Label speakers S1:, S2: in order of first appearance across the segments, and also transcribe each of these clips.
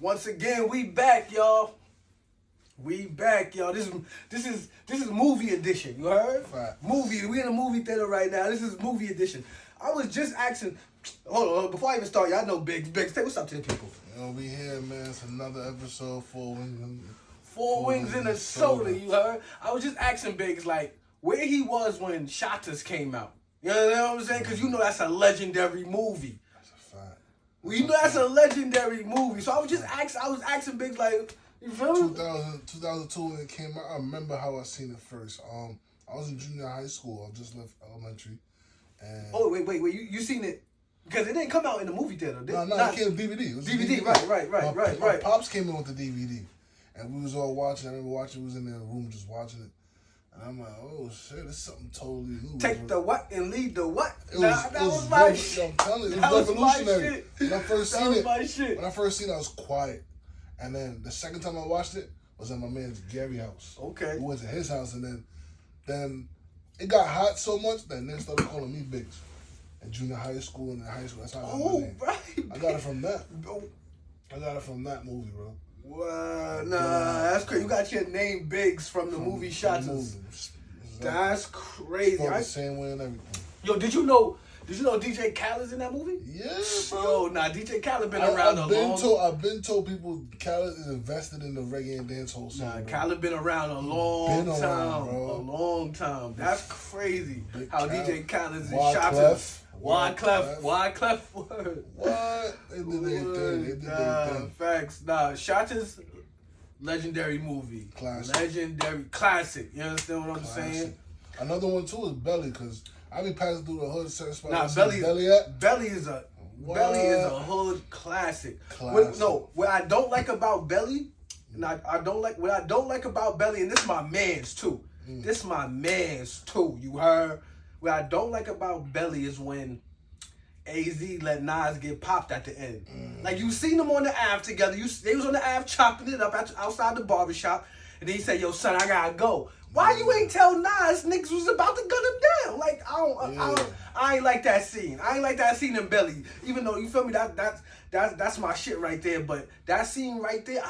S1: Once again, we back, y'all. We back, y'all. This is movie edition. You heard?
S2: Right.
S1: Movie. We in a movie theater right now. This is movie edition. I was just asking. Hold on, before I even start, y'all know Biggs. Biggs, say what's up to the people.
S2: We here, man. It's another episode.
S1: 4Wings and a Soda. You heard? I was just asking Biggs like where he was when Shotters came out. You know what I'm saying? Because you know that's a legendary movie.
S2: That's a fact.
S1: Well, you know that's a legendary movie. So I was asking Biggs like, you feel me?
S2: 2002 when it came out. I remember how I seen it first. I was in junior high school. I just left elementary. And
S1: wait. You seen it? Because it didn't come out in the movie theater.
S2: No, it came DVD. It was
S1: DVD, right.
S2: My pops came in with the DVD. And we was all watching. I remember watching. We was in the room just watching it. And I'm like, oh shit, this is something totally new.
S1: Take the what and lead the what?
S2: That was my shit. I'm telling you, it was revolutionary. When I first seen it, I was quiet. And then the second time I watched it was at my man's Gary's house.
S1: Okay.
S2: We went to his house, and then it got hot so much that they started calling me Biggs. In junior high school and in high school, that's how I got my name.
S1: Right.
S2: I got it from that. I got it from that movie, bro.
S1: Wow, that's crazy. You got your name Biggs from the movie Shotters. That's crazy.
S2: The same way and everything.
S1: Yo, did you know DJ Khaled's in that movie?
S2: Yeah, bro.
S1: Yo, DJ Khaled been around a long.
S2: I've been told people Khaled is invested in the reggae and dancehall scene.
S1: Khaled been around a long time, bro. A long time. That's crazy.
S2: Big
S1: how
S2: Khaled.
S1: DJ Khaled's in Shotters. Wyclef.
S2: What? They did their thing.
S1: Facts. Shotters, legendary movie.
S2: Classic.
S1: Legendary classic. You understand what I'm saying?
S2: Another one too is Belly, because I be passing through the hood certain spots.
S1: Belly is a hood classic. What I don't like about Belly, and I don't like about Belly, and this my man's too. This my man's too. You heard? What I don't like about Belly is when AZ let Nas get popped at the end. Like, you seen them on the Ave together. They was on the Ave chopping it up outside the barbershop. And then he said, yo, son, I gotta go. Why you ain't tell Nas niggas was about to gun him down? Like, I ain't like that scene. I ain't like that scene in Belly. Even though, you feel me, that's my shit right there. But that scene right there,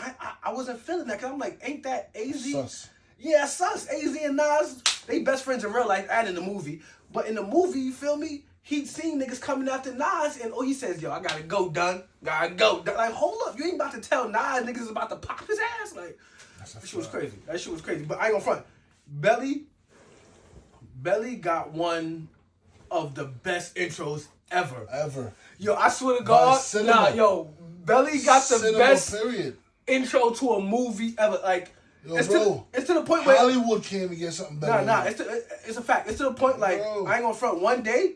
S1: I wasn't feeling that. Because I'm like, ain't that AZ?
S2: Sus.
S1: Yeah, sus. AZ and Nas, they best friends in real life and in the movie. But in the movie, you feel me? He seen niggas coming after Nas, and he says, yo, I gotta go, done. Gotta go. Like, hold up. You ain't about to tell Nas niggas is about to pop his ass. Like, that shit was crazy. But I ain't gonna front. Belly got one of the best intros ever. Yo, I swear to God. Belly got the best intro to a movie ever. Like,
S2: yo,
S1: it's
S2: bro,
S1: to the point where
S2: Hollywood can't even get something better.
S1: It's a fact. It's to the point like, bro, I ain't gonna front. One day,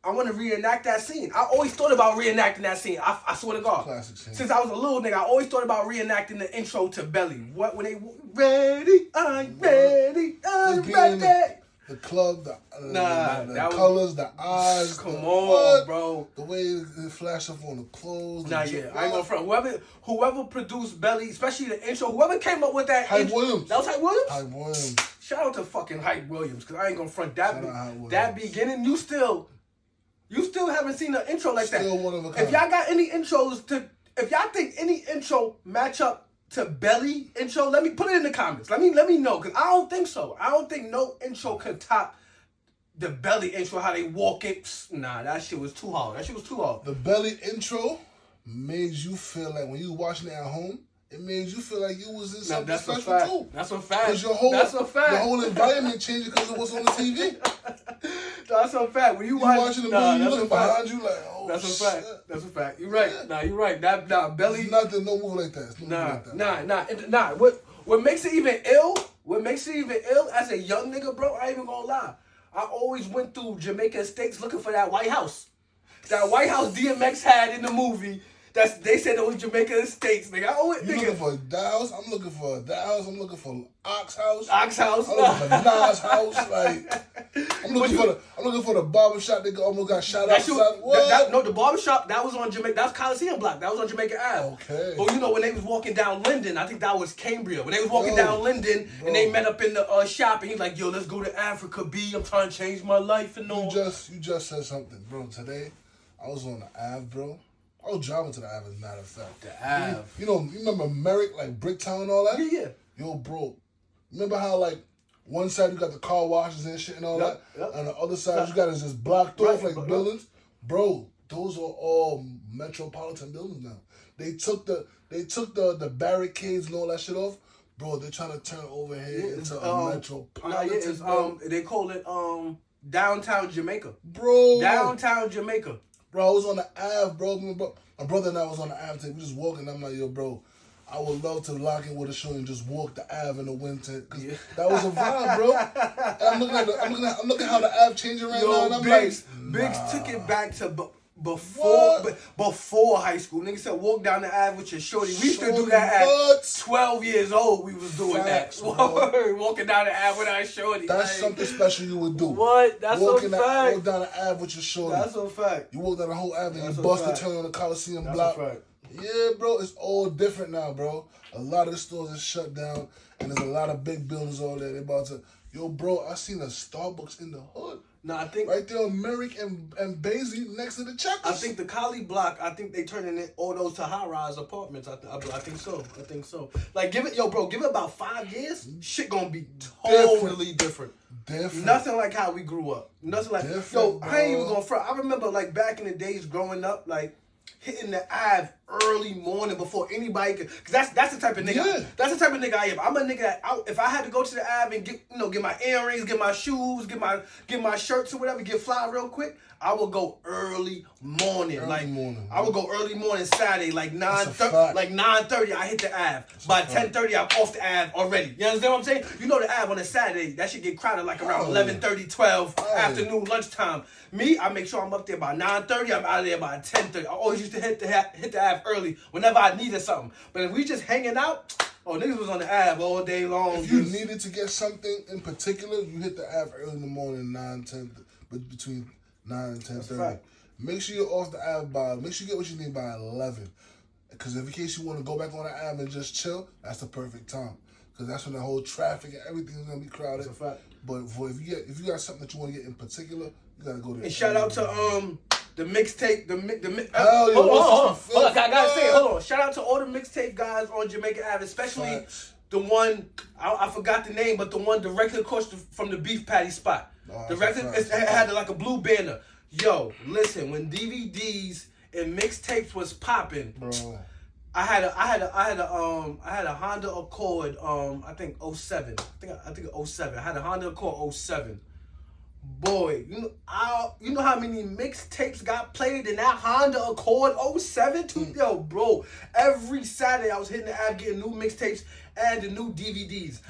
S1: I want to reenact that scene. I always thought about reenacting that scene. I swear to God.
S2: Classic scene.
S1: Since I was a little nigga, I always thought about reenacting the intro to Belly. When they ready, I'm ready, I'm ready.
S2: The club, the colors, the eyes.
S1: Come on, bro.
S2: The way it flashed up on the clothes.
S1: I ain't gonna front. Whoever produced Belly, especially the intro, whoever came up with that
S2: Hype Williams.
S1: That was Hype Williams?
S2: Hype Williams.
S1: Shout out to fucking Hype Williams, because I ain't gonna front that beginning, you still haven't seen an intro like that.
S2: Still one of a kind.
S1: If y'all got any intros if y'all think any intro match up to Belly intro, let me put it in the comments. Let me know, because I don't think so. I don't think no intro can top the Belly intro, how they walk it. Nah, that shit was too hard.
S2: The Belly intro made you feel like when you watching it at home, it made you feel like you was in something special too.
S1: That's a fact.
S2: Because your whole environment changed because of what's on the TV.
S1: That's a fact. When you
S2: watching the movie, you look behind you like, oh,
S1: that's a fact. That's a fact. You're right. Yeah. You're right. Belly.
S2: Nothing. No move like that.
S1: Nah. What makes it even ill? As a young nigga, bro? I ain't even gonna lie. I always went through Jamaica Estates looking for that White House. That White House DMX had in the movie. They said it was Jamaica Estates, nigga.
S2: Looking for that house? I'm looking for that house. I'm looking for Ox House.
S1: Ox House.
S2: I'm looking for Nas House. Like, I'm looking for the barbershop that almost got shot outside.
S1: No, the barbershop that was on Jamaica. That was Coliseum Block. That was on Jamaica Ave.
S2: Okay.
S1: But you know when they was walking down Linden, I think that was Cambria. When they was walking down Linden and they met up in the shop, and he's like, "Yo, let's go to Africa, B. I'm trying to change my life and all."
S2: You just said something, bro. Today, I was on the Ave, bro. I was driving to the Ave, as a matter of fact.
S1: The Ave.
S2: You know, you remember Merrick, like Bricktown and all that?
S1: Yeah.
S2: Yo, bro, remember how, like, one side you got the car washes and shit and all that? Yep. And the other side you got is just blocked off, like, buildings? Bro, those are all metropolitan buildings now. They took the barricades and all that shit off. Bro, they're trying to turn over here into a metropolitan.
S1: They call it downtown Jamaica.
S2: Bro.
S1: Downtown Jamaica.
S2: Bro, I was on the Ave, bro. My brother and I was on the Ave. We just walking. I'm like, yo, bro, I would love to lock in with a show and just walk the Ave in the winter. Cause that was a vibe, bro. And I'm looking how the Ave changing right now. And I'm
S1: Biggs took it back to before high school. Niggas said walk down the Ave with your shorty. We used to do that at 12 years old. We was doing that. Walking down the Ave with our shorty.
S2: That's something special you would do.
S1: What? That's a fact.
S2: Walk down the Ave with your shorty.
S1: That's a fact.
S2: You walk down the whole Ave and you bust the turn on the Coliseum block.
S1: That's a fact.
S2: Yeah, bro, it's all different now, bro. A lot of the stores are shut down, and there's a lot of big buildings over there. They about to, yo, bro, I seen a Starbucks in the hood.
S1: No, I think
S2: right there on Merrick and Basie next to the Checkers.
S1: I think the Collie block. I think they turning all those to high-rise apartments. I think so. I think so. Like, give it about 5 years. Shit gonna be totally different. Nothing like how we grew up. Nothing like
S2: different,
S1: I ain't even gonna front. I remember like back in the days growing up, like hitting the Ave early morning before anybody could, cause that's the type of nigga.
S2: Yeah.
S1: That's the type of nigga I am. I'm a nigga that if I had to go to the Ave and get my earrings, get my shoes, get my shirts or whatever, get fly real quick, I will go early morning. I will go early morning Saturday, like 9:30. I hit the Ave. By 10:30, I'm off the Ave already. You understand what I'm saying? You know the Ave on a Saturday, that shit get crowded like around 11:30, 12 afternoon, lunchtime. Me, I make sure I'm up there by 9:30. I'm out of there by 10:30. I always used to hit the Ave early whenever I needed something. But if we just hanging out, niggas was on the Ave all day long.
S2: If you needed to get something in particular, you hit the Ave early in the morning, 9, 10, between 9 and 10:30. Make sure you're off the Ave make sure you get what you need by 11. Because in case you want to go back on the Ave and just chill, that's the perfect time. Because that's when the whole traffic and everything's going to be crowded.
S1: That's a fact.
S2: But if you got something that you want to get in particular, you got to go there.
S1: And shout out to the mixtape,
S2: hold
S1: on, I gotta say it, hold on. Shout out to all the mixtape guys on Jamaica Ave, especially the one, I forgot the name, but the one directly across from the beef patty spot. It had like a blue banner. Yo, listen, when DVDs and mixtapes was popping,
S2: bro,
S1: I had a Honda Accord, I think 07. I think 07. I had a Honda Accord 07. Boy, you know how many mixtapes got played in that Honda Accord 07? Yo, bro, every Saturday I was hitting the app getting new mixtapes and the new DVDs.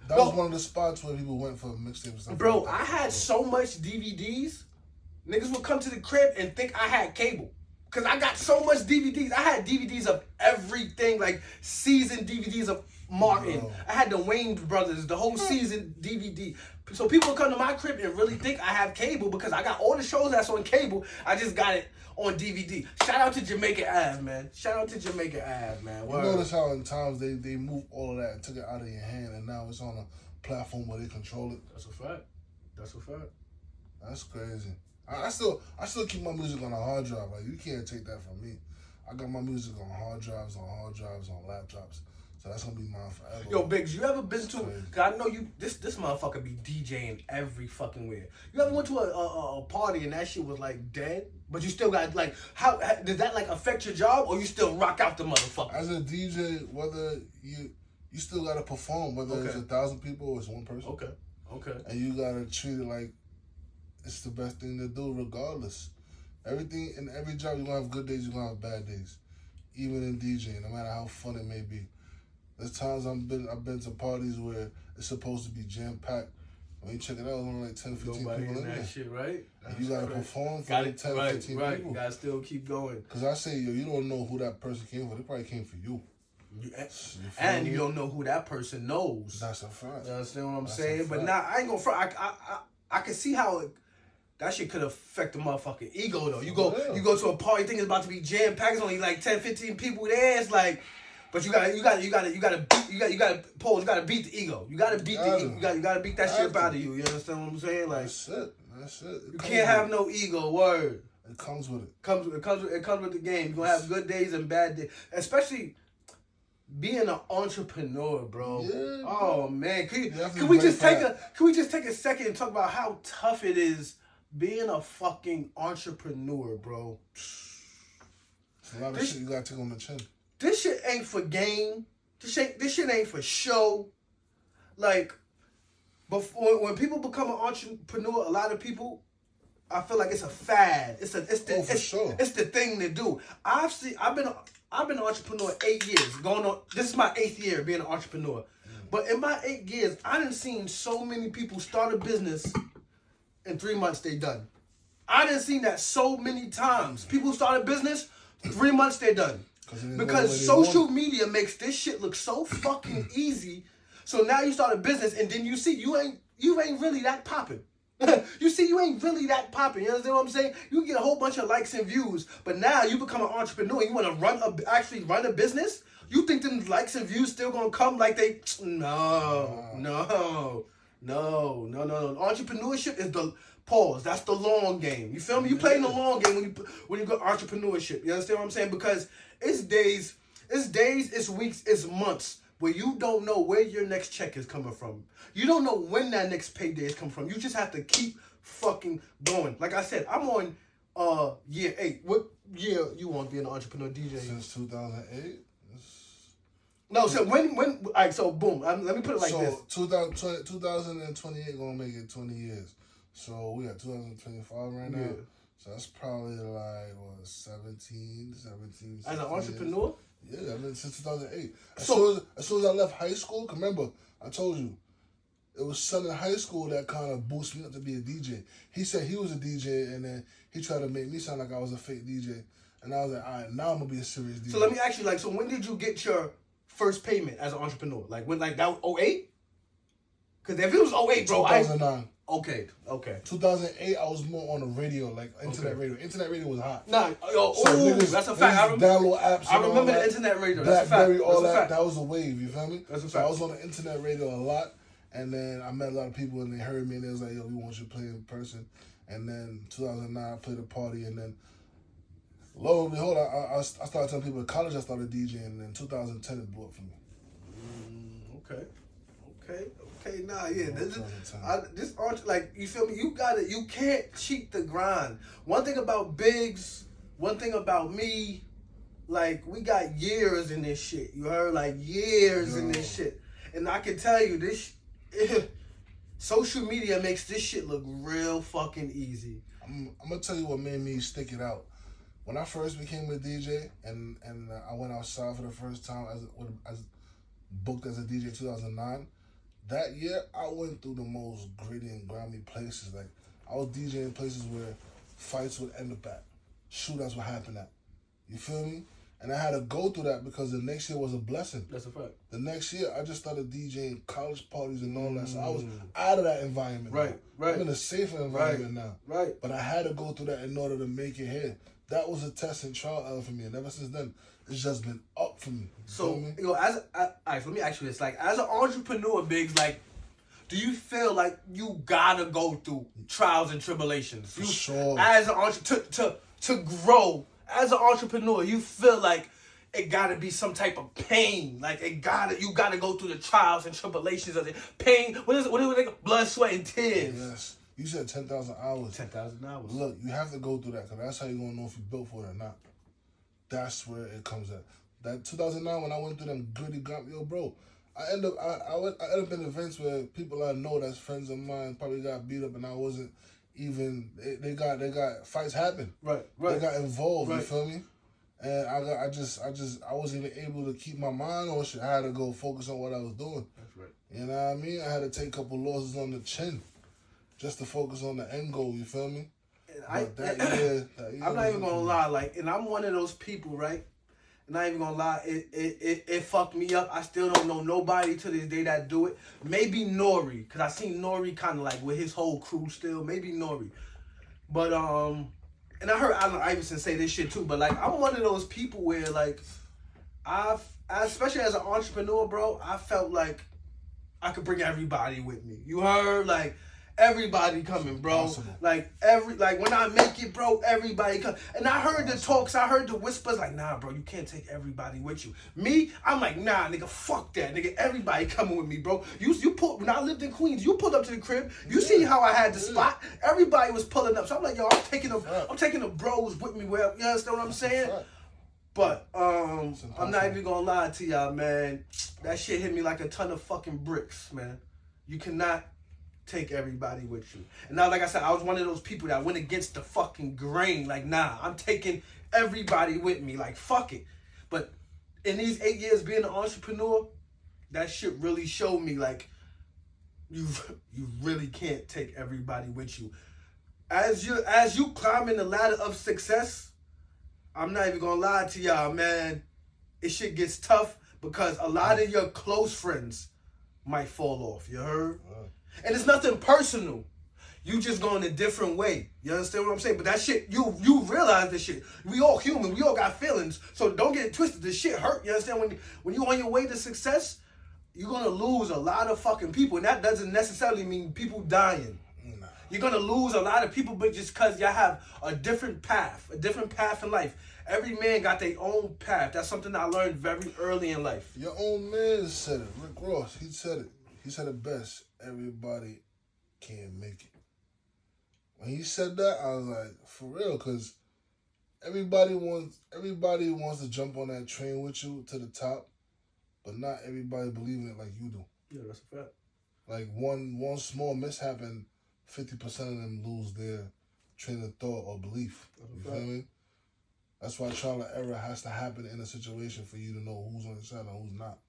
S2: That was one of the spots where people went for mixtapes.
S1: Bro, like I had so much DVDs, niggas would come to the crib and think I had cable. Because I got so much DVDs. I had DVDs of everything, like season DVDs of Martin. Bro. I had the Wayne Brothers, the whole season DVD. So people would come to my crib and really think I have cable because I got all the shows that's on cable. I just got it on DVD. Shout out to Jamaica Ave, man. Shout out to Jamaica Ave, man.
S2: You notice how in times they moved all of that and took it out of your hand and now it's on a platform where they control it.
S1: That's a fact. That's a fact.
S2: That's crazy. I still keep my music on a hard drive. Like, you can't take that from me. I got my music on hard drives, on laptops. So that's gonna be mine forever.
S1: Yo, Biggs, you ever been to? Cause I know you. This motherfucker be DJing every fucking where. You ever went to a party and that shit was like dead, but you still got like how does that like affect your job or you still rock out the motherfucker?
S2: As a DJ, whether you still gotta perform, whether it's 1,000 people or it's one person.
S1: Okay.
S2: And you gotta treat it like it's the best thing to do, regardless. Everything in every job, you're gonna have good days, you're gonna have bad days. Even in DJing, no matter how fun it may be. There's times I've been to parties where it's supposed to be jam-packed. When you check it out, it's only like 10, 15
S1: Nobody
S2: people in there.
S1: That shit, right?
S2: And you gotta perform for like 10, 15 people.
S1: You gotta still keep going.
S2: Because I say, yo, you don't know who that person came for. They probably came for you.
S1: And you don't know who that person knows.
S2: That's a fact.
S1: You understand what I'm saying? But now, I ain't gonna front. I can see how that shit could affect the motherfucking ego, though. You go to a party, think it's about to be jam-packed, it's only like 10, 15 people there. It's like, but you gotta beat the ego. You gotta beat the ego. You gotta beat that shit out of you. You understand what I'm saying? Like,
S2: that's it.
S1: You can't have no ego. Word.
S2: It comes with it.
S1: It comes with the game. You're gonna have good days and bad days, especially being an entrepreneur, bro.
S2: Yeah,
S1: oh man, can we just take a second and talk about how tough it is being a fucking entrepreneur, bro?
S2: It's a lot of shit you gotta take on the chin.
S1: This shit ain't for game. This shit ain't for show. Like, before when people become an entrepreneur, a lot of people, I feel like it's a fad. It's the thing to do. I've been an entrepreneur 8 years. This is my 8th year being an entrepreneur. But in my 8 years, I done seen so many people start a business in 3 months they done. I done seen that so many times. People start a business, 3 months they're done. Because social media makes this shit look so fucking easy. So now you start a business and then you see you ain't really that popping. You see, you ain't really that popping. You understand what I'm saying? You get a whole bunch of likes and views, but now you become an entrepreneur. You want to actually run a business? You think them likes and views still gonna come like they? No. Entrepreneurship is the pause. That's the long game. You feel me? You playing the long game when you go entrepreneurship. You understand what I'm saying? Because it's days, it's weeks, it's months where you don't know where your next check is coming from. You don't know when that next payday is coming from. You just have to keep fucking going. Like I said, I'm on year 8. What year you want to be an entrepreneur DJ?
S2: Since 2008.
S1: No, so when all right, so boom. Let me put it like this.
S2: So 2028 gonna make it 20 years. So we got 2025 right now. Yeah. So that's probably like, 17
S1: as an entrepreneur?
S2: Years. Yeah, I mean, since 2008. As soon as I left high school, remember, I told you, it was son in high school that kind of boosted me up to be a DJ. He said he was a DJ, and then he tried to make me sound like I was a fake DJ. And I was like, all right, now I'm going to be a serious DJ.
S1: So let me ask you, so when did you get your first payment as an entrepreneur? That was 08? Because if it was 08, bro,
S2: 2009.
S1: Okay.
S2: 2008, I was more on the radio, like internet radio. Internet radio was hot.
S1: Nah, that's a fact.
S2: Download apps.
S1: I remember the internet radio. That's
S2: BlackBerry,
S1: a fact.
S2: all that. That was a wave. You feel me?
S1: That's a fact.
S2: So I was on the internet radio a lot, and then I met a lot of people, and they heard me, and they was like, "Yo, we want you to play in person." And then 2009, I played a party, and then lo and behold, I started telling people at college I started DJing, and then 2010 it blew up for me.
S1: Okay, nah, yeah. This like, you feel me? You can't cheat the grind. One thing about Biggs, one thing about me, like, we got years in this shit. You heard? Like, years in this shit. And I can tell you, social media makes this shit look real fucking easy.
S2: I'm gonna tell you what made me stick it out. When I first became a DJ, and I went outside for the first time as booked as a DJ in 2009, that year, I went through the most gritty and grimy places. Like, I was DJing places where fights would end up at, shootouts would happen at. You feel me? And I had to go through that because the next year was a blessing.
S1: That's a fact.
S2: The next year, I just started DJing college parties and all that. So I was out of that environment.
S1: Right.
S2: I'm in a safer environment now.
S1: Right.
S2: But I had to go through that in order to make it here. That was a test and trial for me. And ever since then, it's just been up for me.
S1: So, let me ask you this. Like, as an entrepreneur, Biggs, like, do you feel like you gotta go through trials and tribulations?
S2: For sure.
S1: As an to grow, as an entrepreneur, you feel like it gotta be some type of pain. Like, you gotta go through the trials and tribulations of it. Pain, what is it? Blood, sweat, and tears.
S2: Yes. You said 10,000 hours.
S1: 10,000 hours.
S2: Look, you have to go through that because that's how you're going to know if you're built for it or not. That's where it comes at. That 2009, when I went through them gritty, bro, I end up in events where people I know that's friends of mine probably got beat up, and I wasn't even. They got fights happen.
S1: Right.
S2: They got involved. Right. You feel me? And I wasn't even able to keep my mind on shit. I had to go focus on what I was doing.
S1: That's right.
S2: You know what I mean? I had to take a couple losses on the chin, just to focus on the end goal. You feel me?
S1: I'm not even gonna lie, like, and I'm one of those people, right? Not even gonna lie, it fucked me up. I still don't know nobody to this day that do it. Maybe Nori, cause I seen Nori kind of like with his whole crew still. Maybe Nori, but and I heard Allen Iverson say this shit too. But like, I'm one of those people where like, especially as an entrepreneur, bro, I felt like I could bring everybody with me. You heard? Like, everybody coming, bro. Like when I make it, bro, everybody come. And I heard the talks, I heard the whispers, like, nah, bro, you can't take everybody with you. Me, I'm like, nah, nigga, fuck that, nigga. Everybody coming with me, bro. You put when I lived in Queens, you pulled up to the crib. You see how I had the spot. Everybody was pulling up, so I'm like, yo, I'm taking the bros with me. Where you understand what I'm saying? But I'm not even gonna lie to y'all, man. That shit hit me like a ton of fucking bricks, man. You cannot take everybody with you. And now, like I said, I was one of those people that went against the fucking grain. Like, nah, I'm taking everybody with me. Like, fuck it. But in these 8 years being an entrepreneur, that shit really showed me, like, you really can't take everybody with you. As you climbing the ladder of success, I'm not even gonna lie to y'all, man. It shit gets tough because a lot of your close friends might fall off. You heard? And it's nothing personal. You just going a different way. You understand what I'm saying? But that shit, you realize this shit. We all human. We all got feelings. So don't get it twisted. This shit hurt. You understand? When you on your way to success, you're going to lose a lot of fucking people. And that doesn't necessarily mean people dying. Nah. You're going to lose a lot of people, but just because y'all have a different path in life. Every man got their own path. That's something I learned very early in life.
S2: Your own man said it. Rick Ross, he said it. He said it best. Everybody can't make it. When he said that, I was like, for real, because everybody wants to jump on that train with you to the top, but not everybody believe in it like you do.
S1: Yeah, that's a fact.
S2: Like one small mishap and 50% of them lose their train of thought or belief. You feel me? That's why trial and error has to happen in a situation for you to know who's on your side and who's not.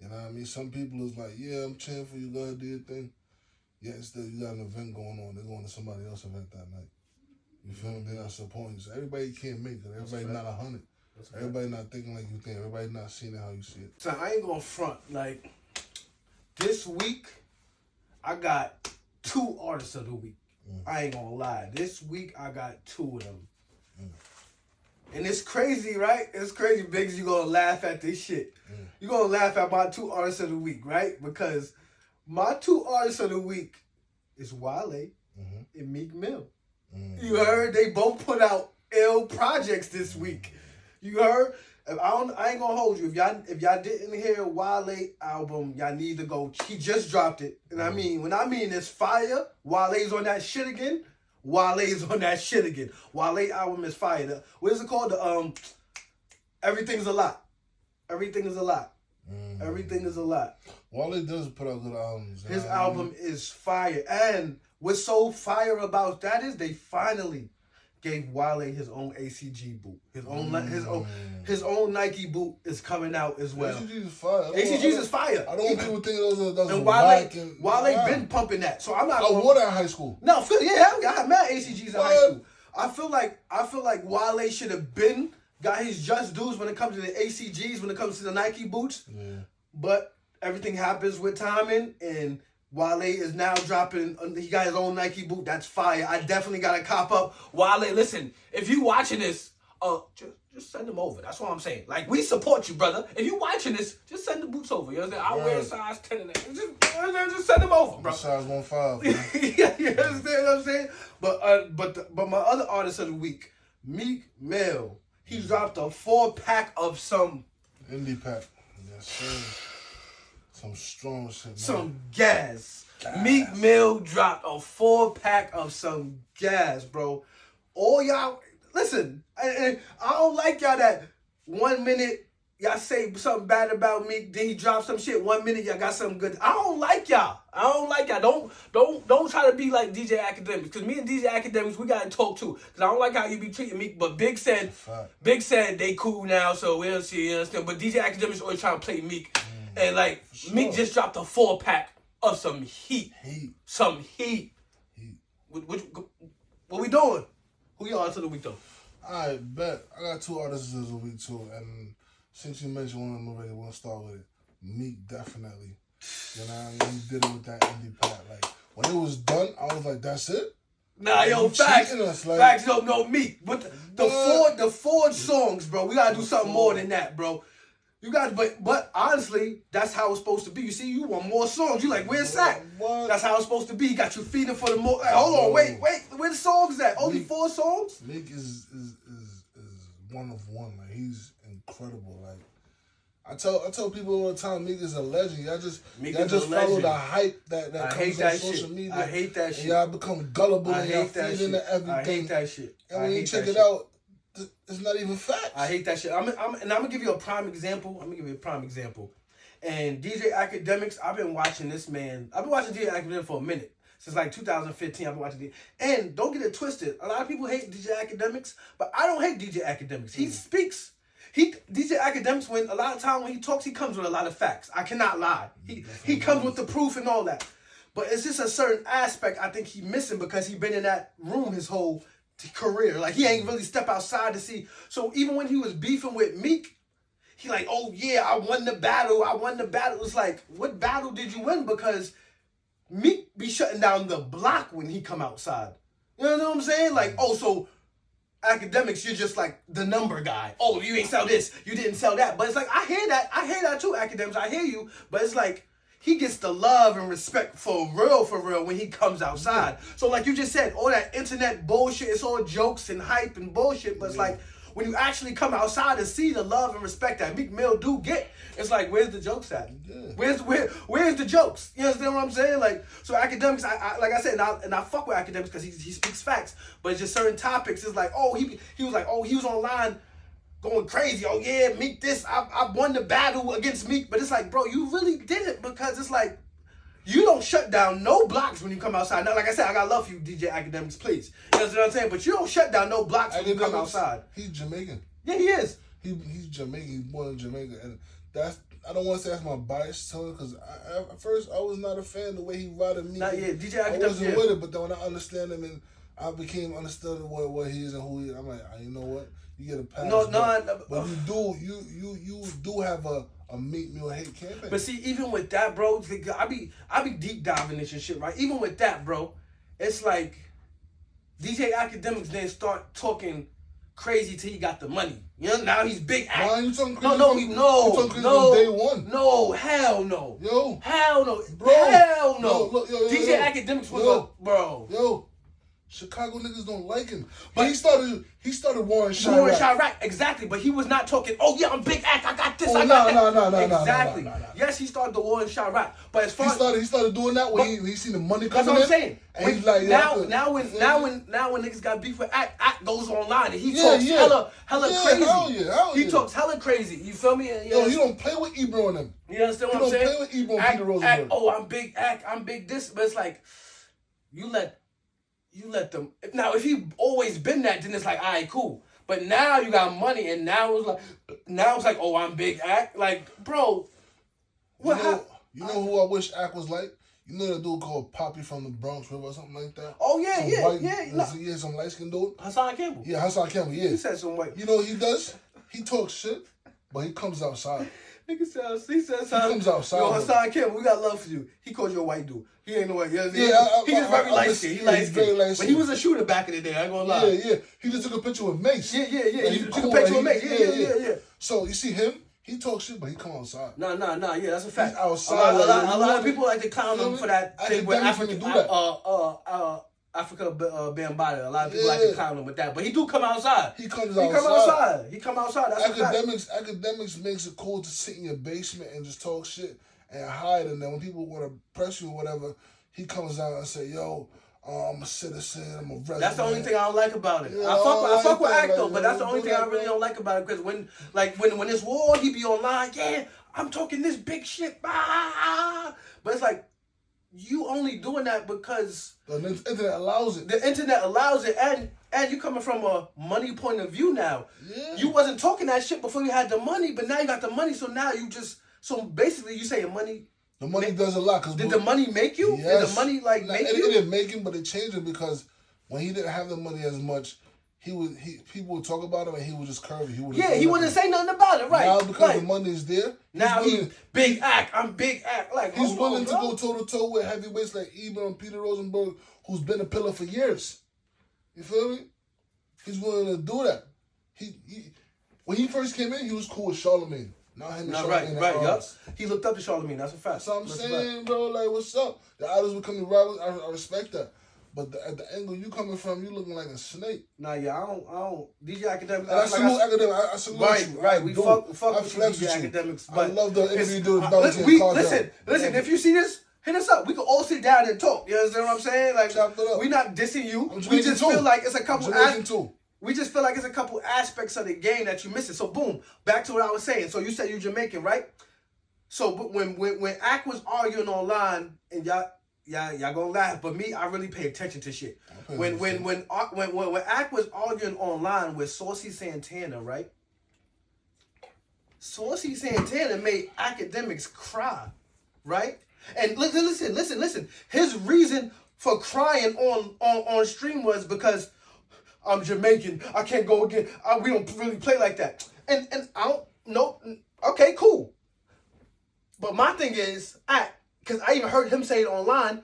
S2: You know what I mean? Some people is like, yeah, I'm cheering for you, go ahead, do your thing. Yeah, instead you got an event going on. They're going to somebody else's event that night. You feel me? They're not supporting you. So everybody can't make it. Everybody not 100. Everybody not thinking like you think. Everybody not seeing it how you see it.
S1: So I ain't gonna front. Like, this week, I got 2 artists of the week. I ain't gonna lie. This week, I got 2 of them. And it's crazy, right? It's crazy, Biggs. You gonna laugh at this shit. You gonna laugh at my 2 artists of the week, right? Because my 2 artists of the week is Wale and Meek Mill. You heard? They both put out ill projects this week. You heard? I ain't gonna hold you. If y'all didn't hear Wale album, y'all need to go. He just dropped it. And I mean, when I mean it's fire, Wale's on that shit again. Wale's on that shit again. Wale album is fire. What is it called? Everything's a Lot. Everything is a Lot. Everything is a Lot.
S2: Wale does put out good albums.
S1: His album is fire. And what's so fire about that is they finally gave Wale his own ACG boot. His own Nike boot is coming out as well.
S2: ACGs is fire.
S1: ACGs is fire.
S2: I don't want people think those
S1: and Wale been pumping that. So I'm not.
S2: I wore that in high school.
S1: No, yeah, I had mad ACGs in high school. I feel like Wale should have been got his just dues when it comes to the ACGs, when it comes to the Nike boots. Yeah. But everything happens with timing, and Wale is now dropping. He got his own Nike boot. That's fire. I definitely got to cop up. Wale, listen, if you watching this, just send them over. That's what I'm saying. Like, we support you, brother. If you watching this, just send the boots over. You understand? I'll wear a size 10 and just send them over, bro.
S2: Size 1.5.
S1: Yeah, you understand what I'm saying? But my other artist of the week, Meek Mill, he dropped a 4-pack of some
S2: indie pack. Yes, sir. Some strong shit, man.
S1: Some gas. Meek Mill dropped a 4-pack of some gas, bro. All y'all, listen, I don't like y'all that 1 minute y'all say something bad about Meek, then he drops some shit. 1 minute y'all got something good. I don't like y'all. Don't try to be like DJ Academics, because me and DJ Academics, we gotta talk too. Because I don't like how you be treating Meek. But Big said they cool now, so we'll see. You understand? But DJ Academics always trying to play Meek. And like, sure. Meek just dropped a 4-pack of some heat. Some heat. What we doing? Who your artist of the week though?
S2: I bet. I got 2 artists of the week too. And since you mentioned one of them already, we'll start with it. Meek, definitely. You know what I mean? He did it with that indie pack. Like, when it was done, I was like, that's it?
S1: Nah, yo, facts. Facts, no, Meek. But the Ford songs, bro, we gotta do something more than that, bro. You guys, but honestly, that's how it's supposed to be. You see, you want more songs. You like, where's Sack?
S2: What?
S1: That's how it's supposed to be. He got you feeding for the more. Like, hold on, wait, where the songs at? Only 4 songs?
S2: Meek is one of one. Like, he's incredible. Like, I tell people all the time, Meek is a legend. Y'all just follow the hype that comes on social media.
S1: I hate that shit.
S2: And y'all become gullible and y'all feed into everything.
S1: I hate that shit.
S2: And when you check it out, it's not even facts.
S1: I hate that shit. And I'm gonna give you a prime example. And DJ Academics, I've been watching this man. I've been watching DJ Academics for a minute. Since like 2015, I've been watching DJ. And don't get it twisted. A lot of people hate DJ Academics, but I don't hate DJ Academics. He speaks. DJ Academics, when a lot of time when he talks, he comes with a lot of facts. I cannot lie. He comes with the proof and all that. But it's just a certain aspect I think he missing because he been in that room his whole career. Like, he ain't really step outside to see. So even when he was beefing with Meek, he like, oh yeah, I won the battle. It's like, what battle did you win? Because Meek be shutting down the block when he come outside. You know what I'm saying? Like, oh, so Academics, you're just like the number guy. Oh, you ain't sell this, you didn't sell that. But it's like, I hear that too, Academics. I hear you. But it's like, he gets the love and respect for real when he comes outside. So like you just said, all that internet bullshit, it's all jokes and hype and bullshit. But it's like, when you actually come outside and see the love and respect that Meek Mill do get, it's like, where's the jokes at? Yeah. Where's the jokes? You understand what I'm saying? Like, so Academics, I like I said, and I fuck with Academics because he speaks facts. But it's just certain topics. It's like, oh, he was online going crazy. Oh yeah, Meek this. I won the battle against Meek. But it's like, bro, you really did it because it's like, you don't shut down no blocks when you come outside. Now, like I said, I got love for you, DJ Academics, please. You know what I'm saying? But you don't shut down no blocks when you come outside.
S2: He's Jamaican.
S1: Yeah, he is.
S2: He's Jamaican. He's born in Jamaica. And I don't want to say that's my bias to him because at first I was not a fan of the way he rided me.
S1: Not yet. DJ Academics,
S2: I wasn't with it, but then when I understand him and I became understood what he is and who he is, I'm like, you know what? You get a pass. But you do have a Meek Mill hate campaign.
S1: But see, even with that, bro, I be deep diving this and shit, right? Even with that, bro, it's like DJ Academics didn't start talking crazy till he got the money. You know, now he's big act.
S2: Why you talking crazy?
S1: No,
S2: day one.
S1: No, hell no.
S2: Yo.
S1: Hell no.
S2: Bro.
S1: Hell no.
S2: Yo,
S1: DJ Academics was a bro.
S2: Yo. Chicago niggas don't like him. But he started Warren Chirac.
S1: Exactly. But he was not talking, oh yeah, I'm big act, I got this,
S2: No.
S1: Exactly. Yes, he started the Warren Chirac. But as far
S2: he started doing that when he seen the money coming in.
S1: That's what I'm saying.
S2: And he's like,
S1: now when niggas got beef with Act goes online and he talks hella crazy.
S2: Hell
S1: he talks hella crazy. You feel me?
S2: Yo, he don't play with Ebro and them.
S1: You understand what I'm saying?
S2: He don't play with Ebro and Peter Rosenberg.
S1: Oh, I'm big Act, I'm big this. But it's like, you let them. Now, if he always been that, then it's like, all right, cool. But now you got money, and now it's like, oh, I'm big Act. Like, bro,
S2: what? You know who I wish Act was like? You know the dude called Poppy from the Bronx River or something like that?
S1: Oh yeah,
S2: Some light skinned dude.
S1: Hassan Campbell.
S2: Yeah, Hassan Campbell. Yeah.
S1: He said some white.
S2: You know what he does? He talks shit, but he comes outside.
S1: He says,
S2: he comes outside.
S1: Yo, Hassan Campbell, we got love for you. He called you a white dude. He ain't no white. He's very light skinned. He light skinned. But he was a shooter back in the day. I ain't gonna lie.
S2: Yeah. He just took a picture with Mace.
S1: Yeah. He took a picture with Mace. Yeah.
S2: So you see him. He talks shit, but he come outside.
S1: Nah. Yeah, that's a fact.
S2: He's outside.
S1: A lot of people like to clown him for that thing with Africa Bambaataa. A lot of people like to clown him with that, but he do come outside.
S2: He come outside.
S1: That's
S2: Academics makes it cool to sit in your basement and just talk shit and hide. And then when people want to press you or whatever, he comes out and say, "Yo, I'm a citizen. I'm a resident."
S1: That's the only thing I don't like about it. Yeah, I fuck with Act though, but that's the only thing I really don't like about it. Because when it's war, he be online. Yeah, I'm talking this big shit. But it's like, you only doing that because
S2: the internet allows it.
S1: The internet allows it, and you coming from a money point of view now.
S2: Yeah.
S1: You wasn't talking that shit before you had the money, but now you got the money, so now so basically you saying money.
S2: The money does a lot.
S1: Did the money make you?
S2: Yes.
S1: Did the money make you?
S2: It didn't make him, but it changed him because when he didn't have the money as much, people would talk about him and he was just curvy.
S1: He wouldn't say nothing about it, right?
S2: Now because the money is there,
S1: now he's big Act. I'm big Act. Like,
S2: he's willing to go toe to toe with heavyweights like Ebro and Peter Rosenberg, who's been a pillar for years. You feel me? He's willing to do that. When he first came in, he was cool with Charlamagne. Not him and
S1: Not
S2: Charlamagne.
S1: right. Yup. He looked up to Charlamagne. That's a fact.
S2: That's what I'm saying, bro. Like, what's up? The idols becoming rivals. I respect that. But at the angle you coming from, you looking like a snake.
S1: Nah, yeah, I don't. DJ Academics.
S2: I salute Academics. I salute you.
S1: Right. We fuck with
S2: DJ
S1: Academics.
S2: I love the interview you do with Bounty and Cartel.
S1: Listen. If you see this, hit us up. We can all sit down and talk. You understand what I'm saying? Like, we not dissing you. We just feel like it's a couple. We just feel like it's a couple aspects of the game that you missing. So boom, back to what I was saying. So you said you're Jamaican, right? So but when Ack was arguing online, and y'all gonna laugh, but me, I really pay attention to shit. When Ack was arguing online with Saucy Santana, right? Saucy Santana made Academics cry, right? And listen. His reason for crying on stream was because I'm Jamaican. I can't go again. We don't really play like that. And I don't know. Okay, cool. But my thing is, because I even heard him say it online,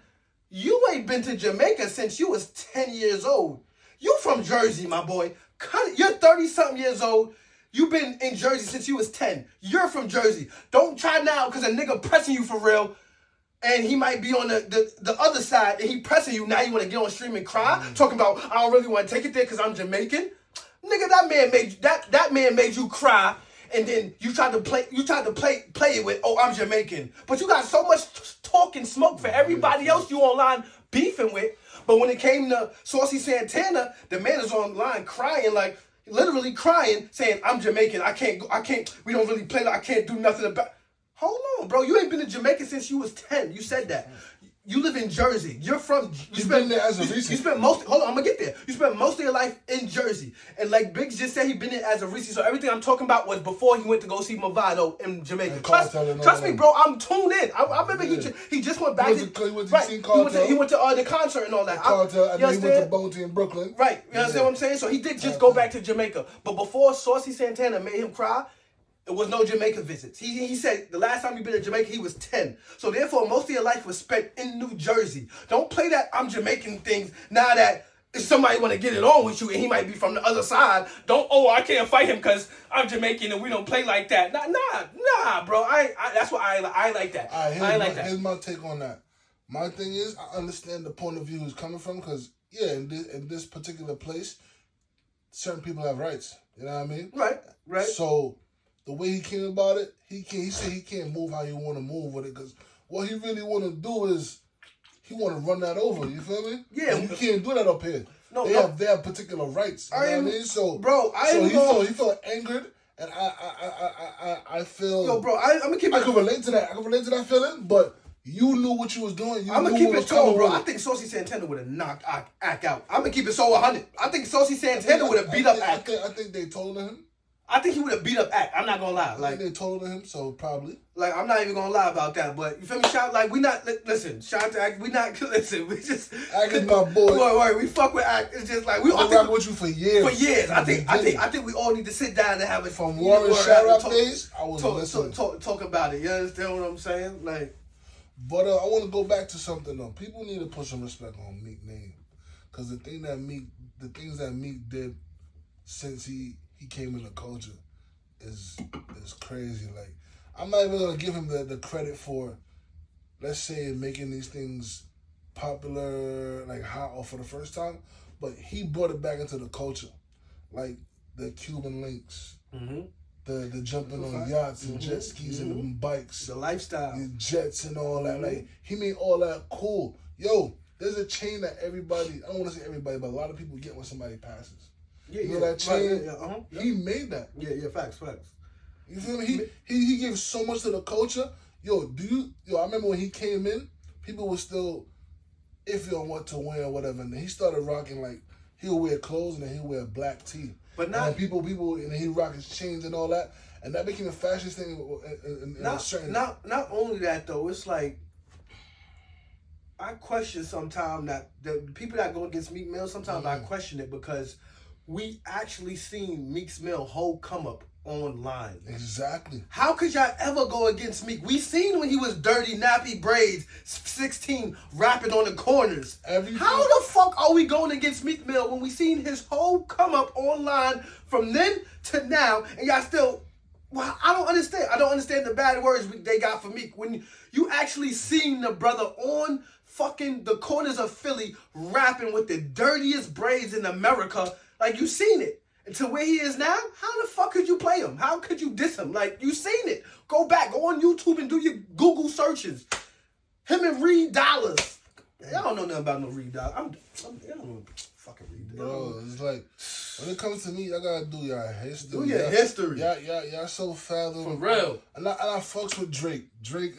S1: you ain't been to Jamaica since you was 10 years old. You from Jersey, my boy. You're 30-something years old. You been in Jersey since you was 10. You're from Jersey. Don't try now because a nigga pressing you for real. And he might be on the other side, and he pressing you. Now you want to get on stream and cry, talking about I don't really want to take it there because I'm Jamaican. Nigga, that man made you cry, and then you tried to play it with I'm Jamaican. But you got so much talk and smoke for everybody else you online beefing with. But when it came to Saucy Santana, the man is online crying, like literally crying, saying I'm Jamaican. I can't. We don't really play. I can't do nothing about. Hold on, bro. You ain't been to Jamaica since you was 10. You said that. You live in Jersey. You're from.
S2: You've been there as a recent.
S1: You spent most. Hold on, I'm gonna get there. You spent most of your life in Jersey, and like Biggs just said, he been there as a recent. So everything I'm talking about was before he went to go see Movado in Jamaica. Trust me, bro. I'm tuned in. I remember he just went back. He went to the concert and all that.
S2: Cartel, and then he went to Bounty in Brooklyn.
S1: Right. You understand what I'm saying? So he did just go back to Jamaica, but before Saucy Santana made him cry, it was no Jamaica visits. He said the last time he been to Jamaica, he was 10. So therefore, most of your life was spent in New Jersey. Don't play that I'm Jamaican things now that if somebody want to get it on with you and he might be from the other side. I can't fight him because I'm Jamaican and we don't play like that. Nah, bro. That's why I like that.
S2: Here's my take on that. My thing is, I understand the point of view he's coming from because, in this particular place, certain people have rights. You know what I mean?
S1: Right.
S2: So the way he came about it, he said he can't move how you want to move with it because what he really want to do is he want to run that over. You feel me? Yeah. And you can't do that up here. No, they have particular rights. You know what I mean? So, bro, he felt angered, and I feel.
S1: Yo, bro, I'm gonna keep it.
S2: I can relate to that. I can relate to that feeling, but you knew what you was doing.
S1: I'm gonna keep it cold, bro. I think Saucy Santana would have knocked Ack out. I'm gonna keep it so 100. I think Saucy Santana would have beat up Ack.
S2: I think they told him.
S1: I think he would have beat up Ack. I'm not gonna lie.
S2: Like they told him, so probably.
S1: Like I'm not even gonna lie about that. But you feel me? Shout like we not listen. Shout out to Ack. We not listen. We just
S2: Ack is my boy.
S1: We fuck with Ack. It's just like
S2: we. I've been rocking with you for years.
S1: For years. I think we all need to sit down and have it.
S2: From Warren Sharrap days, I was listening.
S1: Talk about it. You understand what I'm saying? Like.
S2: But I want to go back to something though. People need to put some respect on Meek's name, because the things that Meek did since he came in the culture is crazy. Like, I'm not even gonna give him the credit for, let's say, making these things popular, like hot or for the first time, but he brought it back into the culture, like the Cuban links. Mm-hmm. The jumping on yachts and jet skis and bikes.
S1: The lifestyle.
S2: The jets and all that. Like, he made all that cool. Yo, there's a chain that everybody, I don't want to say everybody, but a lot of people get when somebody passes. You know that chain? Right, He made that.
S1: Yeah, facts.
S2: You feel me? He gave so much to the culture. Yo, I remember when he came in, people were still iffy on what to wear or whatever. And then he started rocking, like, he'll wear clothes and then he'll wear black tee. But now people, and he rock his chains and all that, and that became a fashion thing.
S1: Not only that though, it's like I question sometimes that the people that go against Meek Mill. Sometimes I question it because we actually seen Meek's Mill whole come up online.
S2: Exactly.
S1: How could y'all ever go against Meek? We seen when he was dirty, nappy braids, 16, rapping on the corners.
S2: Everything.
S1: How the fuck are we going against Meek Mill when we seen his whole come up online from then to now, and y'all still Well, I don't understand. I don't understand the bad words they got for Meek. When you actually seen the brother on fucking the corners of Philly rapping with the dirtiest braids in America, like you seen it. And to where he is now, how the fuck could you play him? How could you diss him? Like, you seen it. Go back, go on YouTube and do your Google searches. Him and Reed Dollars. Y'all don't know nothing about no Reed Dollars. I don't know fucking Reed Dollars.
S2: Bro, it's like, when it comes to me, I gotta do your history.
S1: Do your history.
S2: Y'all so fathom.
S1: For real.
S2: And I fucks with Drake. Drake,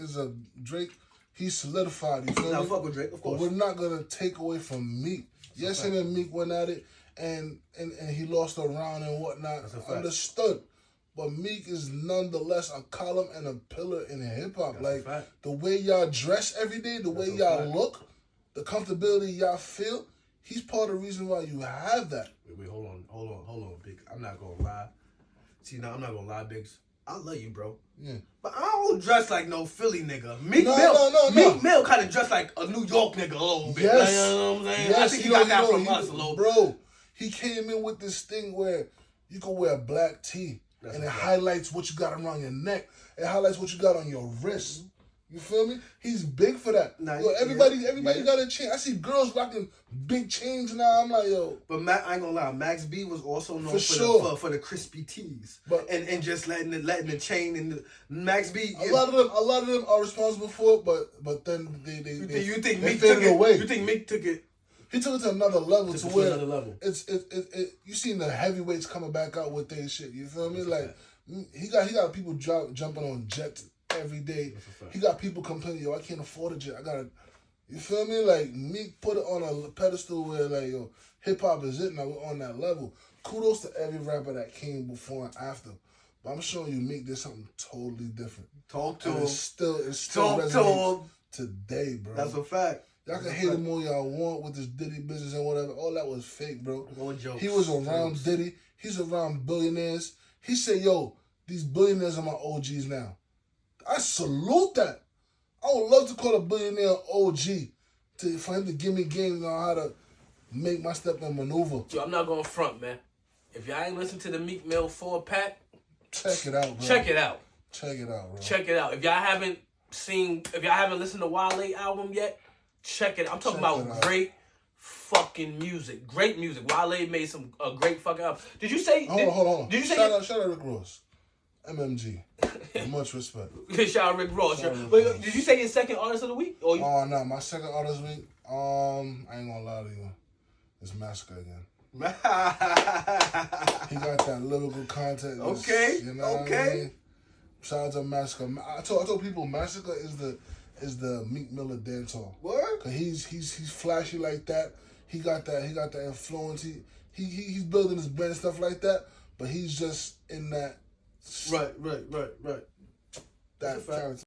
S2: he's solidified, you feel me?
S1: I fuck with Drake, of course.
S2: But we're not gonna take away from Meek. Yes, him and Meek went at it, and he lost a round and whatnot. Understood. But Meek is nonetheless a column and a pillar in hip-hop. Like, the way y'all dress every day, the way y'all look, the comfortability y'all feel, he's part of the reason why you have that.
S1: Wait, hold on, Big. I'm not gonna lie. See, now I'm not gonna lie, Biggs. I love you, bro. Yeah. But I don't dress like no Philly nigga. Meek Mill kind of dressed like a New York nigga a little bit.
S2: Yes.
S1: Like, you know what I'm saying?
S2: Yes,
S1: I think he got that from us a little bit.
S2: Bro, he came in with this thing where you can wear a black tee and it highlights what you got around your neck. It highlights what you got on your wrist. You feel me? He's big for that. Nah, yo, everybody got a chain. I see girls rocking big chains now. I'm like, yo.
S1: But I ain't gonna lie, Max B was also known for the crispy tees, and just letting the chain and the Max B.
S2: A lot of them are responsible for it, but then
S1: you think Meek took it away? You think Meek took it?
S2: He took it to another level to where it's you seen the heavyweights coming back out with their shit. You feel me? Like he got people jumping on jets every day. He got people complaining, yo, I can't afford a jet. I gotta, you feel me? Like, Meek put it on a pedestal where, like, yo, hip-hop is it now. We're on that level. Kudos to every rapper that came before and after. But I'm showing you Meek did something totally different.
S1: Talk to him.
S2: It still resonates today, bro.
S1: That's a fact.
S2: Y'all can hate him all y'all want with this Diddy business and whatever. All that was fake, bro. He was around Diddy. He's around billionaires. He said, yo, these billionaires are my OGs now. I salute that. I would love to call a billionaire OG for him to give me game on how to make my step and maneuver.
S3: Yo, I'm not going front, man. If y'all ain't listen to the Meek Mill 4-pack,
S2: check it out, bro.
S3: Check it out.
S2: Check it out, bro.
S3: Check it out. If y'all haven't listened to Wale album yet, check it out. I'm talking about great fucking music. Great music. Wale made a great fucking album. Did you say...
S2: Hold on.
S3: Did you say...
S2: Shout out Rick Ross. MMG. Much respect.
S3: Shout out Rick Ross. Wait, did you say your second artist of the week?
S2: Oh, no. My second artist of the week, I ain't gonna lie to you. It's Massacre again. He got that lyrical content.
S1: Okay.
S2: You know what I mean? Shout out to Massacre. I told people Massacre is the Meek Miller dancehall.
S1: What?
S2: Cause he's flashy like that. He got that influence. He's building his brand and stuff like that. But he's just in that.
S1: Right.
S2: That character.